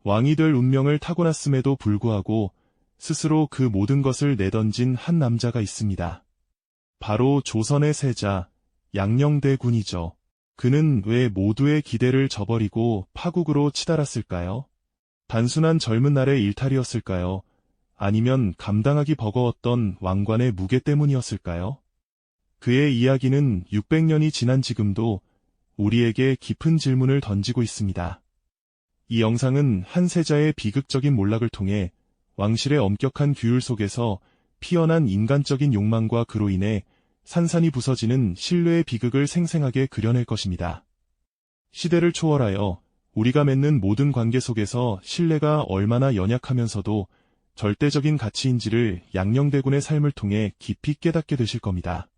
왕이 될 운명을 타고났음에도 불구하고 스스로 그 모든 것을 내던진 한 남자가 있습니다. 바로 조선의 세자, 양녕대군이죠. 그는 왜 모두의 기대를 저버리고 파국으로 치달았을까요? 단순한 젊은 날의 일탈이었을까요? 아니면 감당하기 버거웠던 왕관의 무게 때문이었을까요? 그의 이야기는 600년이 지난 지금도 우리에게 깊은 질문을 던지고 있습니다. 이 영상은 한 세자의 비극적인 몰락을 통해 왕실의 엄격한 규율 속에서 피어난 인간적인 욕망과 그로 인해 산산이 부서지는 신뢰의 비극을 생생하게 그려낼 것입니다. 시대를 초월하여 우리가 맺는 모든 관계 속에서 신뢰가 얼마나 연약하면서도 절대적인 가치인지를 양녕대군의 삶을 통해 깊이 깨닫게 되실 겁니다.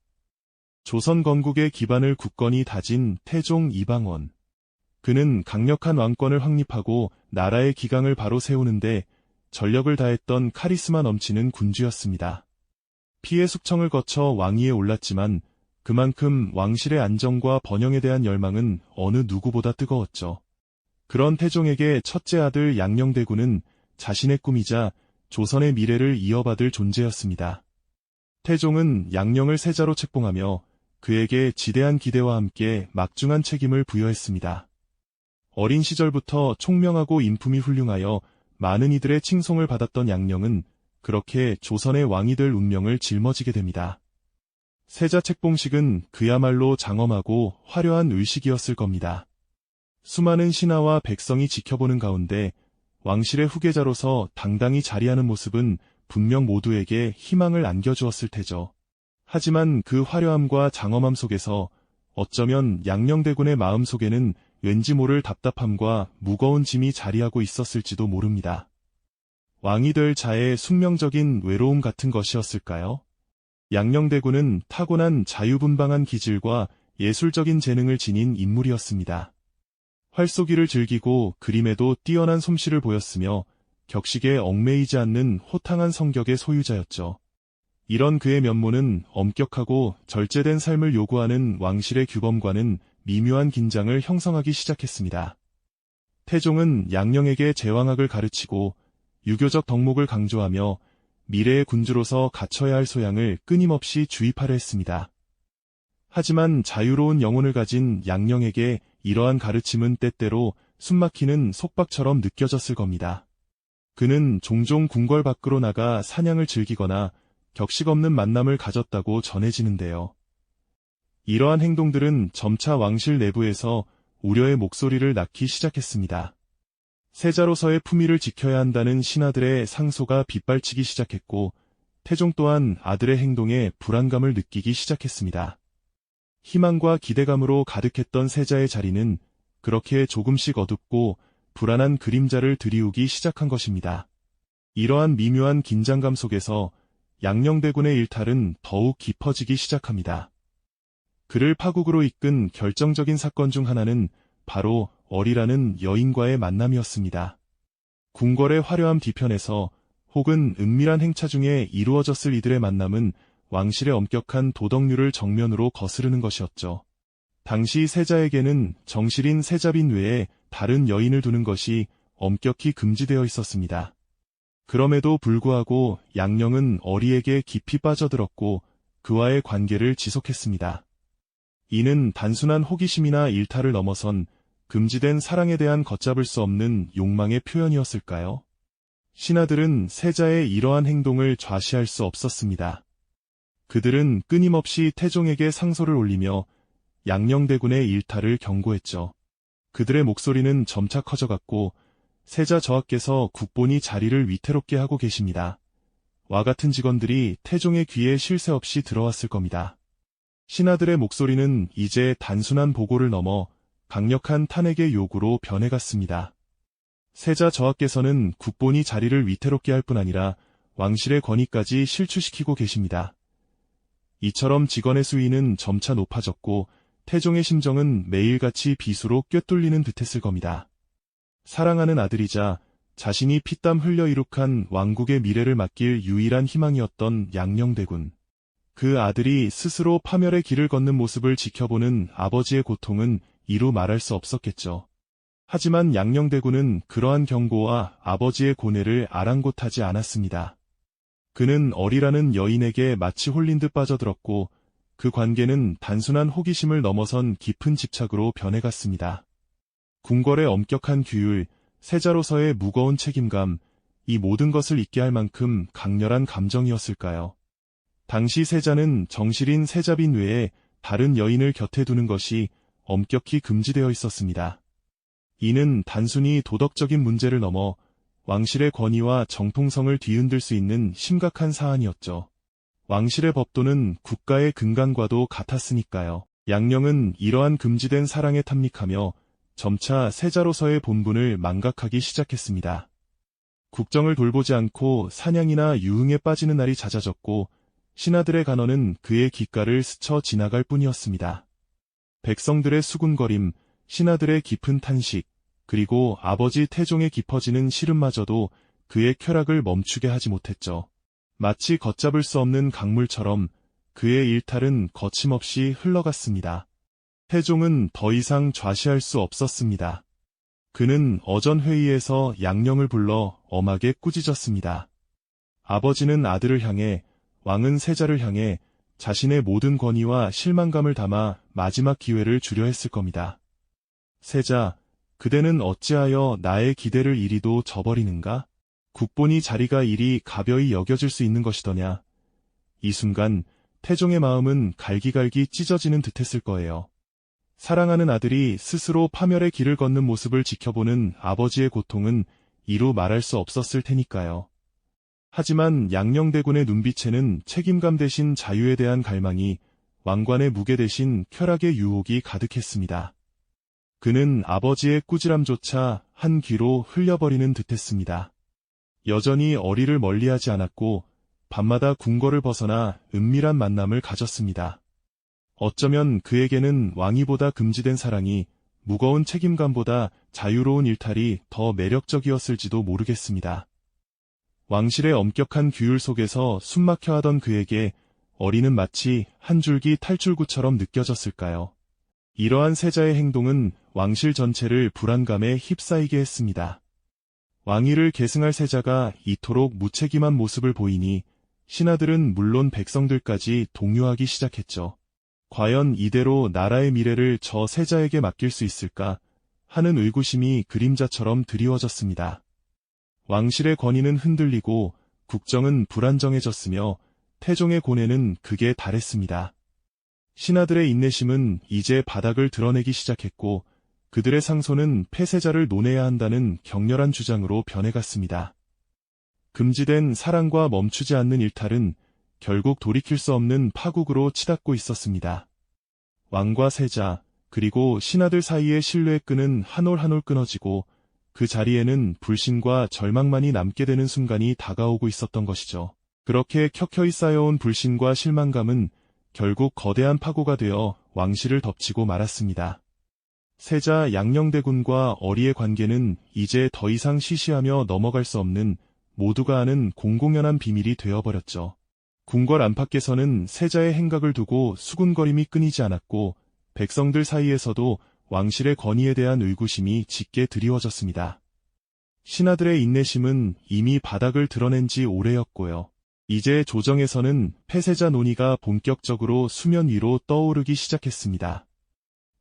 조선 건국의 기반을 굳건히 다진 태종 이방원. 그는 강력한 왕권을 확립하고 나라의 기강을 바로 세우는데 전력을 다했던 카리스마 넘치는 군주였습니다. 피해 숙청을 거쳐 왕위에 올랐지만 그만큼 왕실의 안정과 번영에 대한 열망은 어느 누구보다 뜨거웠죠. 그런 태종에게 첫째 아들 양녕대군은 자신의 꿈이자 조선의 미래를 이어받을 존재였습니다. 태종은 양녕을 세자로 책봉하며 그에게 지대한 기대와 함께 막중한 책임을 부여했습니다. 어린 시절부터 총명하고 인품이 훌륭하여 많은 이들의 칭송을 받았던 양녕은 그렇게 조선의 왕이 될 운명을 짊어지게 됩니다. 세자 책봉식은 그야말로 장엄하고 화려한 의식이었을 겁니다. 수많은 신하와 백성이 지켜보는 가운데 왕실의 후계자로서 당당히 자리하는 모습은 분명 모두에게 희망을 안겨주었을 테죠. 하지만 그 화려함과 장엄함 속에서 어쩌면 양녕대군의 마음 속에는 왠지 모를 답답함과 무거운 짐이 자리하고 있었을지도 모릅니다. 왕이 될 자의 숙명적인 외로움 같은 것이었을까요? 양녕대군은 타고난 자유분방한 기질과 예술적인 재능을 지닌 인물이었습니다. 활쏘기를 즐기고 그림에도 뛰어난 솜씨를 보였으며 격식에 얽매이지 않는 호탕한 성격의 소유자였죠. 이런 그의 면모는 엄격하고 절제된 삶을 요구하는 왕실의 규범과는 미묘한 긴장을 형성하기 시작했습니다. 태종은 양녕에게 제왕학을 가르치고 유교적 덕목을 강조하며 미래의 군주로서 갖춰야 할 소양을 끊임없이 주입하려 했습니다. 하지만 자유로운 영혼을 가진 양녕에게 이러한 가르침은 때때로 숨막히는 속박처럼 느껴졌을 겁니다. 그는 종종 궁궐 밖으로 나가 사냥을 즐기거나 격식 없는 만남을 가졌다고 전해지는데요. 이러한 행동들은 점차 왕실 내부에서 우려의 목소리를 낳기 시작했습니다. 세자로서의 품위를 지켜야 한다는 신하들의 상소가 빗발치기 시작했고 태종 또한 아들의 행동에 불안감을 느끼기 시작했습니다. 희망과 기대감으로 가득했던 세자의 자리는 그렇게 조금씩 어둡고 불안한 그림자를 드리우기 시작한 것입니다. 이러한 미묘한 긴장감 속에서 양녕대군의 일탈은 더욱 깊어지기 시작합니다. 그를 파국으로 이끈 결정적인 사건 중 하나는 바로 어리라는 여인과의 만남이었습니다. 궁궐의 화려함 뒤편에서 혹은 은밀한 행차 중에 이루어졌을 이들의 만남은 왕실의 엄격한 도덕률을 정면으로 거스르는 것이었죠. 당시 세자에게는 정실인 세자빈 외에 다른 여인을 두는 것이 엄격히 금지되어 있었습니다. 그럼에도 불구하고 양녕은 어리에게 깊이 빠져들었고 그와의 관계를 지속했습니다. 이는 단순한 호기심이나 일탈을 넘어선 금지된 사랑에 대한 걷잡을 수 없는 욕망의 표현이었을까요? 신하들은 세자의 이러한 행동을 좌시할 수 없었습니다. 그들은 끊임없이 태종에게 상소를 올리며 양녕대군의 일탈을 경고했죠. 그들의 목소리는 점차 커져갔고 세자 저하께서 국본이 자리를 위태롭게 하고 계십니다. 와 같은 직원들이 태종의 귀에 쉴 새 없이 들어왔을 겁니다. 신하들의 목소리는 이제 단순한 보고를 넘어 강력한 탄핵의 요구로 변해갔습니다. 세자 저하께서는 국본이 자리를 위태롭게 할 뿐 아니라 왕실의 권위까지 실추시키고 계십니다. 이처럼 직원의 수위는 점차 높아졌고 태종의 심정은 매일같이 비수로 꿰뚫리는 듯했을 겁니다. 사랑하는 아들이자 자신이 피땀 흘려 이룩한 왕국의 미래를 맡길 유일한 희망이었던 양녕대군. 그 아들이 스스로 파멸의 길을 걷는 모습을 지켜보는 아버지의 고통은 이루 말할 수 없었겠죠. 하지만 양녕대군은 그러한 경고와 아버지의 고뇌를 아랑곳하지 않았습니다. 그는 어리라는 여인에게 마치 홀린 듯 빠져들었고 그 관계는 단순한 호기심을 넘어선 깊은 집착으로 변해갔습니다. 궁궐의 엄격한 규율, 세자로서의 무거운 책임감, 이 모든 것을 잊게 할 만큼 강렬한 감정이었을까요? 당시 세자는 정실인 세자빈 외에 다른 여인을 곁에 두는 것이 엄격히 금지되어 있었습니다. 이는 단순히 도덕적인 문제를 넘어 왕실의 권위와 정통성을 뒤흔들 수 있는 심각한 사안이었죠. 왕실의 법도는 국가의 근간과도 같았으니까요. 양녕은 이러한 금지된 사랑에 탐닉하며 점차 세자로서의 본분을 망각하기 시작했습니다. 국정을 돌보지 않고 사냥이나 유흥에 빠지는 날이 잦아졌고 신하들의 간언은 그의 귓가를 스쳐 지나갈 뿐이었습니다. 백성들의 수군거림, 신하들의 깊은 탄식, 그리고 아버지 태종의 깊어지는 시름마저도 그의 쾌락을 멈추게 하지 못했죠. 마치 걷잡을 수 없는 강물처럼 그의 일탈은 거침없이 흘러갔습니다. 태종은 더 이상 좌시할 수 없었습니다. 그는 어전 회의에서 양녕을 불러 엄하게 꾸짖었습니다. 아버지는 아들을 향해, 왕은 세자를 향해 자신의 모든 권위와 실망감을 담아 마지막 기회를 주려 했을 겁니다. 세자, 그대는 어찌하여 나의 기대를 이리도 저버리는가? 국본이 자리가 이리 가벼이 여겨질 수 있는 것이더냐. 이 순간 태종의 마음은 갈기갈기 찢어지는 듯했을 거예요. 사랑하는 아들이 스스로 파멸의 길을 걷는 모습을 지켜보는 아버지의 고통은 이루 말할 수 없었을 테니까요. 하지만 양녕대군의 눈빛에는 책임감 대신 자유에 대한 갈망이, 왕관의 무게 대신 쾌락의 유혹이 가득했습니다. 그는 아버지의 꾸지람조차 한 귀로 흘려버리는 듯했습니다. 여전히 어리를 멀리하지 않았고 밤마다 궁궐을 벗어나 은밀한 만남을 가졌습니다. 어쩌면 그에게는 왕위보다 금지된 사랑이, 무거운 책임감보다 자유로운 일탈이 더 매력적이었을지도 모르겠습니다. 왕실의 엄격한 규율 속에서 숨막혀 하던 그에게 어리는 마치 한 줄기 탈출구처럼 느껴졌을까요? 이러한 세자의 행동은 왕실 전체를 불안감에 휩싸이게 했습니다. 왕위를 계승할 세자가 이토록 무책임한 모습을 보이니 신하들은 물론 백성들까지 동요하기 시작했죠. 과연 이대로 나라의 미래를 저 세자에게 맡길 수 있을까 하는 의구심이 그림자처럼 드리워졌습니다. 왕실의 권위는 흔들리고 국정은 불안정해졌으며 태종의 고뇌는 극에 달했습니다. 신하들의 인내심은 이제 바닥을 드러내기 시작했고 그들의 상소는 폐세자를 논해야 한다는 격렬한 주장으로 변해갔습니다. 금지된 사랑과 멈추지 않는 일탈은 결국 돌이킬 수 없는 파국으로 치닫고 있었습니다. 왕과 세자, 그리고 신하들 사이의 신뢰의 끈은 한 올 한 올 끊어지고 그 자리에는 불신과 절망만이 남게 되는 순간이 다가오고 있었던 것이죠. 그렇게 켜켜이 쌓여온 불신과 실망감은 결국 거대한 파고가 되어 왕실을 덮치고 말았습니다. 세자 양녕대군과 어리의 관계는 이제 더 이상 시시하며 넘어갈 수 없는 모두가 아는 공공연한 비밀이 되어버렸죠. 궁궐 안팎에서는 세자의 행각을 두고 수군거림이 끊이지 않았고 백성들 사이에서도 왕실의 권위에 대한 의구심이 짙게 드리워졌습니다. 신하들의 인내심은 이미 바닥을 드러낸 지 오래였고요. 이제 조정에서는 폐세자 논의가 본격적으로 수면 위로 떠오르기 시작했습니다.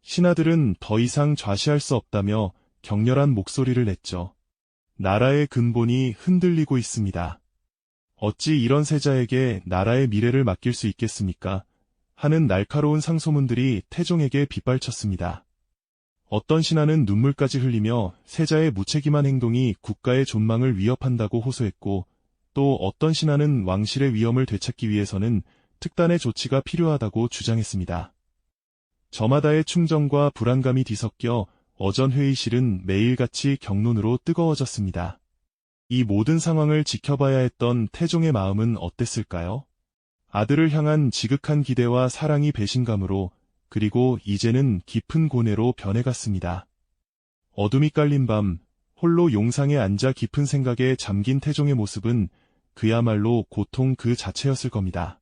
신하들은 더 이상 좌시할 수 없다며 격렬한 목소리를 냈죠. 나라의 근본이 흔들리고 있습니다. 어찌 이런 세자에게 나라의 미래를 맡길 수 있겠습니까? 하는 날카로운 상소문들이 태종에게 빗발쳤습니다. 어떤 신하는 눈물까지 흘리며 세자의 무책임한 행동이 국가의 존망을 위협한다고 호소했고 또 어떤 신하는 왕실의 위엄을 되찾기 위해서는 특단의 조치가 필요하다고 주장했습니다. 저마다의 충정과 불안감이 뒤섞여 어전 회의실은 매일같이 격론으로 뜨거워졌습니다. 이 모든 상황을 지켜봐야 했던 태종의 마음은 어땠을까요? 아들을 향한 지극한 기대와 사랑이 배신감으로 그리고 이제는 깊은 고뇌로 변해갔습니다. 어둠이 깔린 밤, 홀로 용상에 앉아 깊은 생각에 잠긴 태종의 모습은 그야말로 고통 그 자체였을 겁니다.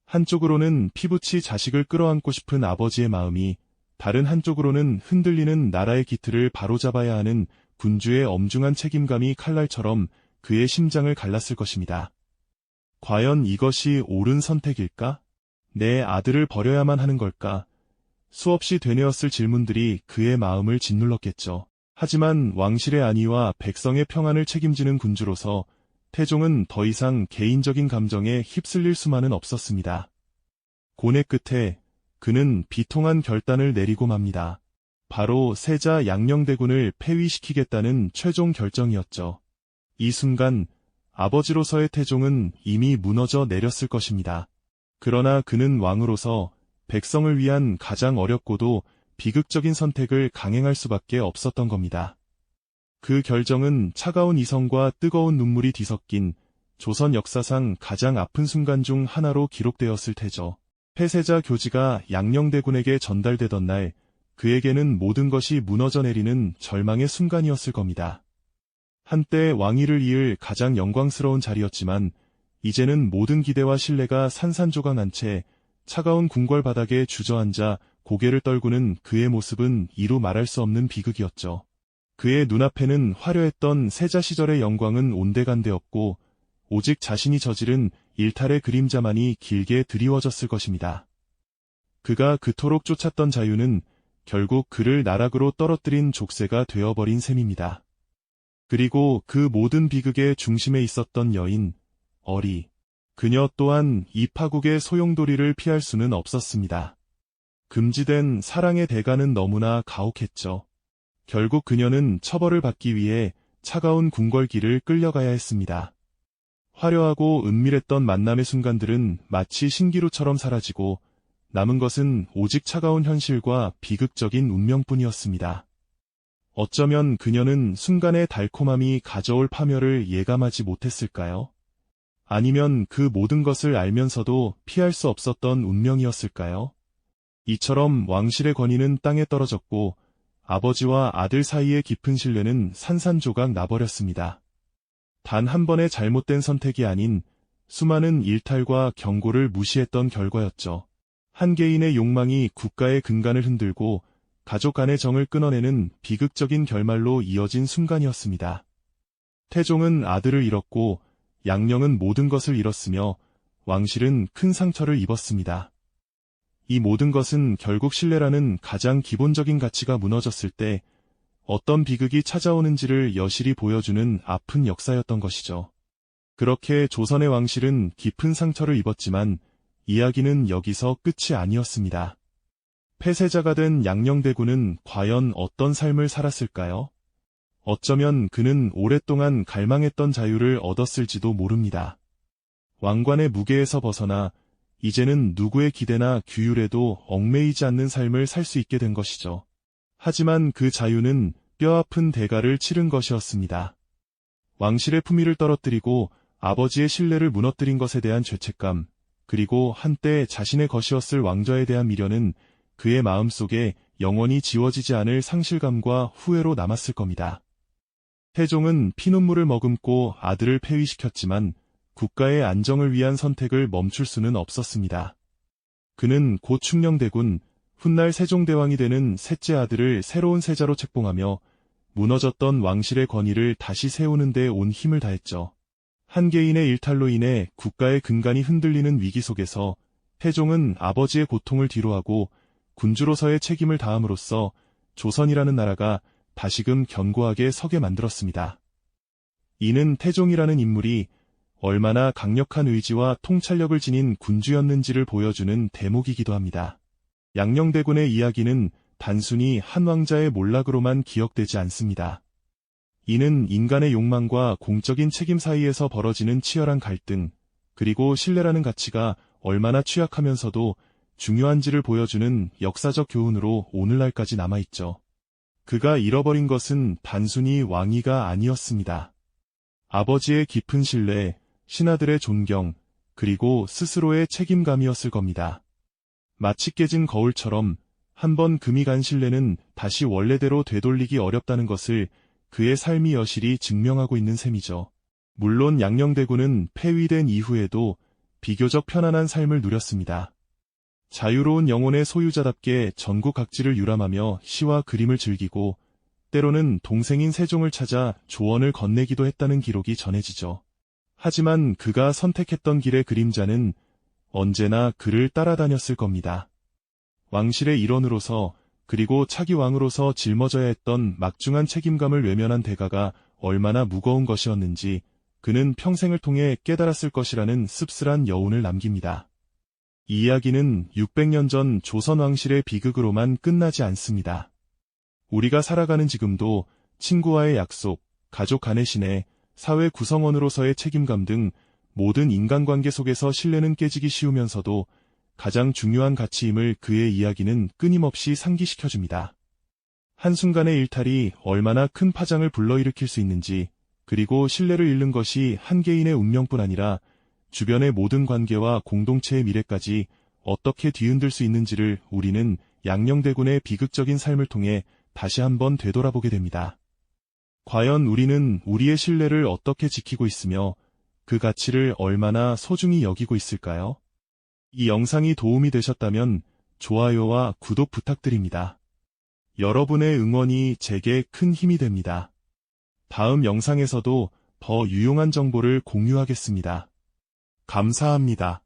한쪽으로는 피부치 자식을 끌어안고 싶은 아버지의 마음이, 다른 한쪽으로는 흔들리는 나라의 기틀을 바로잡아야 하는 군주의 엄중한 책임감이 칼날처럼 그의 심장을 갈랐을 것입니다. 과연 이것이 옳은 선택일까? 내 아들을 버려야만 하는 걸까? 수없이 되뇌었을 질문들이 그의 마음을 짓눌렀겠죠. 하지만 왕실의 안위와 백성의 평안을 책임지는 군주로서 태종은 더 이상 개인적인 감정에 휩쓸릴 수만은 없었습니다. 고뇌 끝에 그는 비통한 결단을 내리고 맙니다. 바로 세자 양녕대군을 폐위시키겠다는 최종 결정이었죠. 이 순간 아버지로서의 태종은 이미 무너져 내렸을 것입니다. 그러나 그는 왕으로서 백성을 위한 가장 어렵고도 비극적인 선택을 강행할 수밖에 없었던 겁니다. 그 결정은 차가운 이성과 뜨거운 눈물이 뒤섞인 조선 역사상 가장 아픈 순간 중 하나로 기록되었을 테죠. 폐세자 교지가 양녕대군에게 전달되던 날 그에게는 모든 것이 무너져 내리는 절망의 순간이었을 겁니다. 한때 왕위를 이을 가장 영광스러운 자리였지만 이제는 모든 기대와 신뢰가 산산조각난 채 차가운 궁궐 바닥에 주저앉아 고개를 떨구는 그의 모습은 이루 말할 수 없는 비극이었죠. 그의 눈앞에는 화려했던 세자 시절의 영광은 온데간데없고 오직 자신이 저지른 일탈의 그림자만이 길게 드리워졌을 것입니다. 그가 그토록 쫓았던 자유는 결국 그를 나락으로 떨어뜨린 족쇄가 되어버린 셈입니다. 그리고 그 모든 비극의 중심에 있었던 여인, 어리. 그녀 또한 이 파국의 소용돌이를 피할 수는 없었습니다. 금지된 사랑의 대가는 너무나 가혹했죠. 결국 그녀는 처벌을 받기 위해 차가운 궁궐길을 끌려가야 했습니다. 화려하고 은밀했던 만남의 순간들은 마치 신기루처럼 사라지고 남은 것은 오직 차가운 현실과 비극적인 운명뿐이었습니다. 어쩌면 그녀는 순간의 달콤함이 가져올 파멸을 예감하지 못했을까요? 아니면 그 모든 것을 알면서도 피할 수 없었던 운명이었을까요? 이처럼 왕실의 권위는 땅에 떨어졌고 아버지와 아들 사이의 깊은 신뢰는 산산조각 나버렸습니다. 단 한 번의 잘못된 선택이 아닌 수많은 일탈과 경고를 무시했던 결과였죠. 한 개인의 욕망이 국가의 근간을 흔들고 가족 간의 정을 끊어내는 비극적인 결말로 이어진 순간이었습니다. 태종은 아들을 잃었고 양녕은 모든 것을 잃었으며 왕실은 큰 상처를 입었습니다. 이 모든 것은 결국 신뢰라는 가장 기본적인 가치가 무너졌을 때 어떤 비극이 찾아오는지를 여실히 보여주는 아픈 역사였던 것이죠. 그렇게 조선의 왕실은 깊은 상처를 입었지만 이야기는 여기서 끝이 아니었습니다. 폐세자가 된 양녕대군은 과연 어떤 삶을 살았을까요? 어쩌면 그는 오랫동안 갈망했던 자유를 얻었을지도 모릅니다. 왕관의 무게에서 벗어나 이제는 누구의 기대나 규율에도 얽매이지 않는 삶을 살 수 있게 된 것이죠. 하지만 그 자유는 뼈아픈 대가를 치른 것이었습니다. 왕실의 품위를 떨어뜨리고 아버지의 신뢰를 무너뜨린 것에 대한 죄책감, 그리고 한때 자신의 것이었을 왕좌에 대한 미련은 그의 마음속에 영원히 지워지지 않을 상실감과 후회로 남았을 겁니다. 태종은 피눈물을 머금고 아들을 폐위시켰지만 국가의 안정을 위한 선택을 멈출 수는 없었습니다. 그는 곧 충녕대군, 훗날 세종대왕이 되는 셋째 아들을 새로운 세자로 책봉하며 무너졌던 왕실의 권위를 다시 세우는 데 온 힘을 다했죠. 한 개인의 일탈로 인해 국가의 근간이 흔들리는 위기 속에서 태종은 아버지의 고통을 뒤로하고 군주로서의 책임을 다함으로써 조선이라는 나라가 다시금 견고하게 서게 만들었습니다. 이는 태종이라는 인물이 얼마나 강력한 의지와 통찰력을 지닌 군주였는지를 보여주는 대목이기도 합니다. 양녕대군의 이야기는 단순히 한 왕자의 몰락으로만 기억되지 않습니다. 이는 인간의 욕망과 공적인 책임 사이에서 벌어지는 치열한 갈등, 그리고 신뢰라는 가치가 얼마나 취약하면서도 중요한지를 보여주는 역사적 교훈으로 오늘날까지 남아있죠. 그가 잃어버린 것은 단순히 왕위가 아니었습니다. 아버지의 깊은 신뢰, 신하들의 존경, 그리고 스스로의 책임감이었을 겁니다. 마치 깨진 거울처럼 한번 금이 간 신뢰는 다시 원래대로 되돌리기 어렵다는 것을 그의 삶이 여실히 증명하고 있는 셈이죠. 물론 양녕대군은 폐위된 이후에도 비교적 편안한 삶을 누렸습니다. 자유로운 영혼의 소유자답게 전국 각지를 유람하며 시와 그림을 즐기고 때로는 동생인 세종을 찾아 조언을 건네기도 했다는 기록이 전해지죠. 하지만 그가 선택했던 길의 그림자는 언제나 그를 따라다녔을 겁니다. 왕실의 일원으로서 그리고 차기 왕으로서 짊어져야 했던 막중한 책임감을 외면한 대가가 얼마나 무거운 것이었는지 그는 평생을 통해 깨달았을 것이라는 씁쓸한 여운을 남깁니다. 이 이야기는 600년 전 조선 왕실의 비극으로만 끝나지 않습니다. 우리가 살아가는 지금도 친구와의 약속, 가족 간의 신뢰, 사회 구성원으로서의 책임감 등 모든 인간관계 속에서 신뢰는 깨지기 쉬우면서도 가장 중요한 가치임을 그의 이야기는 끊임없이 상기시켜줍니다. 한순간의 일탈이 얼마나 큰 파장을 불러일으킬 수 있는지, 그리고 신뢰를 잃는 것이 한 개인의 운명뿐 아니라 주변의 모든 관계와 공동체의 미래까지 어떻게 뒤흔들 수 있는지를 우리는 양녕대군의 비극적인 삶을 통해 다시 한번 되돌아보게 됩니다. 과연 우리는 우리의 신뢰를 어떻게 지키고 있으며 그 가치를 얼마나 소중히 여기고 있을까요? 이 영상이 도움이 되셨다면 좋아요와 구독 부탁드립니다. 여러분의 응원이 제게 큰 힘이 됩니다. 다음 영상에서도 더 유용한 정보를 공유하겠습니다. 감사합니다.